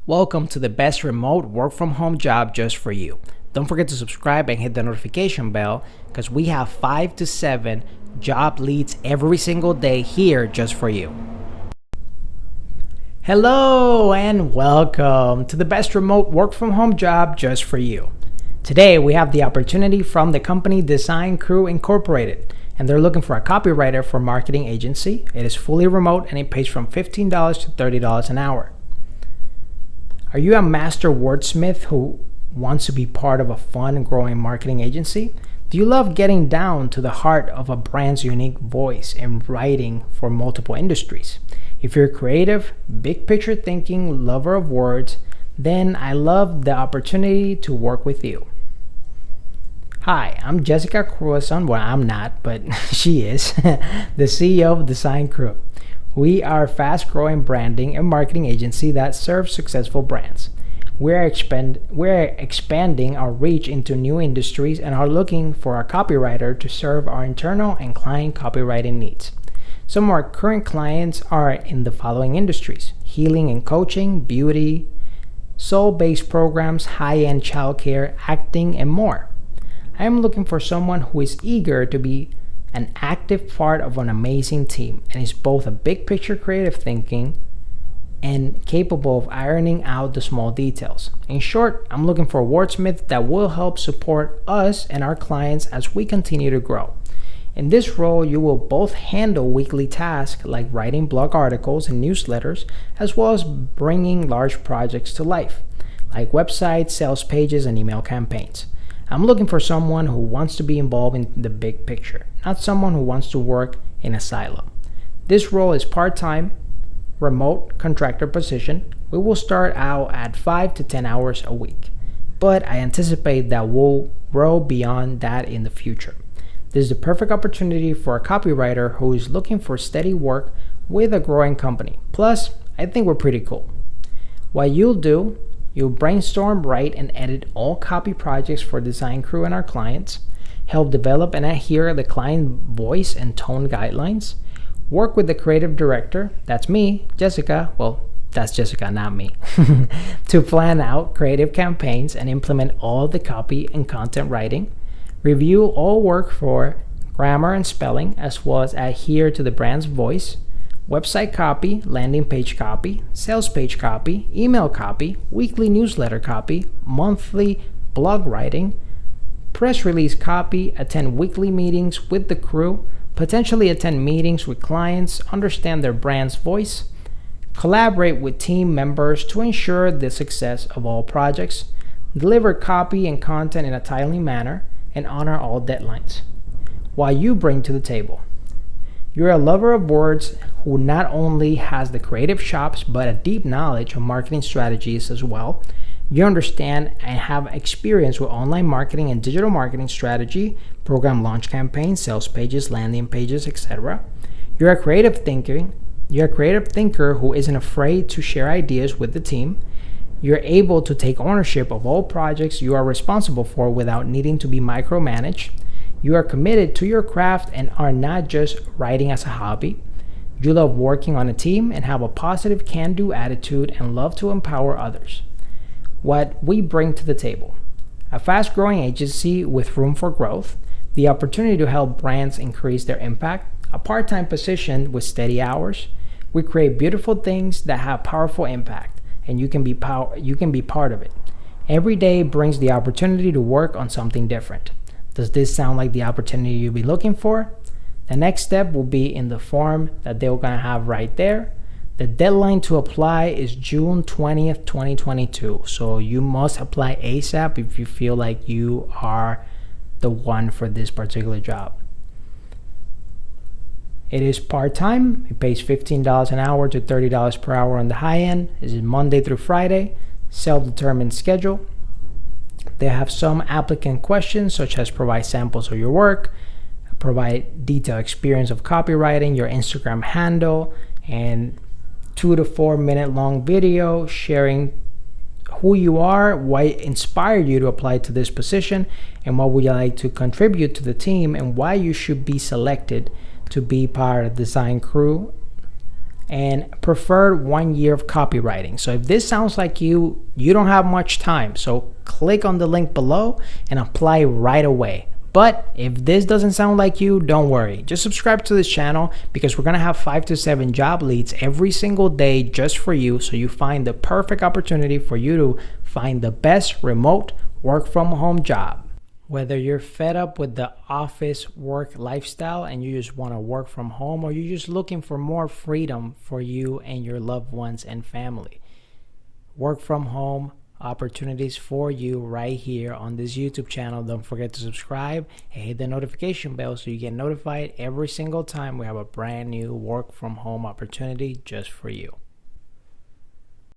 Welcome to the best remote work from home job just for you. Don't forget to subscribe and hit the notification bell because we have 5 to 7 job leads every single day here just for you. Hello and welcome to the best remote work from home job just for you. Today we have the opportunity from the company Design Crew Incorporated, and they're looking for a copywriter for marketing agency. It is fully remote and it pays from $15 to $30 an hour. Are you a master wordsmith who wants to be part of a fun and growing marketing agency? Do you love getting down to the heart of a brand's unique voice and writing for multiple industries? If you're creative, big picture thinking, lover of words, then I love the opportunity to work with you. Hi, I'm Jessica Croissant. Well, I'm not, but she is, the CEO of Design Crew. We are a fast-growing branding and marketing agency that serves successful brands. We're expanding our reach into new industries and are looking for a copywriter to serve our internal and client copywriting needs. Some of our current clients are in the following industries: healing and coaching, beauty, soul-based programs, high-end childcare, acting, and more. I am looking for someone who is eager to be an active part of an amazing team and is both a big picture creative thinking and capable of ironing out the small details. In short, I'm looking for a wordsmith that will help support us and our clients as we continue to grow. In this role, you will both handle weekly tasks like writing blog articles and newsletters, as well as bringing large projects to life, like websites, sales pages, and email campaigns. I'm looking for someone who wants to be involved in the big picture, not someone who wants to work in a silo. This role is part-time, remote contractor position. We will start out at 5 to 10 hours a week, but I anticipate that we'll grow beyond that in the future. This is the perfect opportunity for a copywriter who is looking for steady work with a growing company. Plus, I think we're pretty cool. What you'll brainstorm, write, and edit all copy projects for Design Crew and our clients, help develop and adhere the client voice and tone guidelines, work with the creative director, that's me, Jessica, well, that's Jessica, not me, to plan out creative campaigns and implement all the copy and content writing, review all work for grammar and spelling, as well as adhere to the brand's voice, website copy, landing page copy, sales page copy, email copy, weekly newsletter copy, monthly blog writing, press release copy, attend weekly meetings with the crew, potentially attend meetings with clients, understand their brand's voice, collaborate with team members to ensure the success of all projects, deliver copy and content in a timely manner, and honor all deadlines. What you bring to the table. You're a lover of words who not only has the creative chops but a deep knowledge of marketing strategies as well. You understand and have experience with online marketing and digital marketing strategy, program launch campaigns, sales pages, landing pages, etc. You're a creative thinker who isn't afraid to share ideas with the team. You're able to take ownership of all projects you are responsible for without needing to be micromanaged. You are committed to your craft and are not just writing as a hobby. You love working on a team and have a positive can-do attitude and love to empower others. What we bring to the table: a fast-growing agency with room for growth, the opportunity to help brands increase their impact, a part-time position with steady hours. We create beautiful things that have powerful impact, and you can be part of it. Every day brings the opportunity to work on something different. Does this sound like the opportunity you'll be looking for? The next step will be in the form that they're going to have right there. The deadline to apply is June 20th, 2022. So you must apply ASAP if you feel like you are the one for this particular job. It is part-time. It pays $15 an hour to $30 per hour on the high end. It is Monday through Friday, self-determined schedule. They have some applicant questions, such as provide samples of your work, provide detailed experience of copywriting, your Instagram handle, and 2 to 4 minute long video sharing who you are, what inspired you to apply to this position, and what would you like to contribute to the team, and why you should be selected to be part of the Design Crew and preferred 1 year of copywriting. So if this sounds like you don't have much time. So click on the link below and apply right away. But if this doesn't sound like you, don't worry. Just subscribe to this channel because we're going to have 5 to 7 job leads every single day just for you, so you find the perfect opportunity for you to find the best remote work from home job. Whether you're fed up with the office work lifestyle and you just want to work from home, or you're just looking for more freedom for you and your loved ones and family, work from home opportunities for you right here on this YouTube channel. Don't forget to subscribe and hit the notification bell so you get notified every single time we have a brand new work from home opportunity just for you.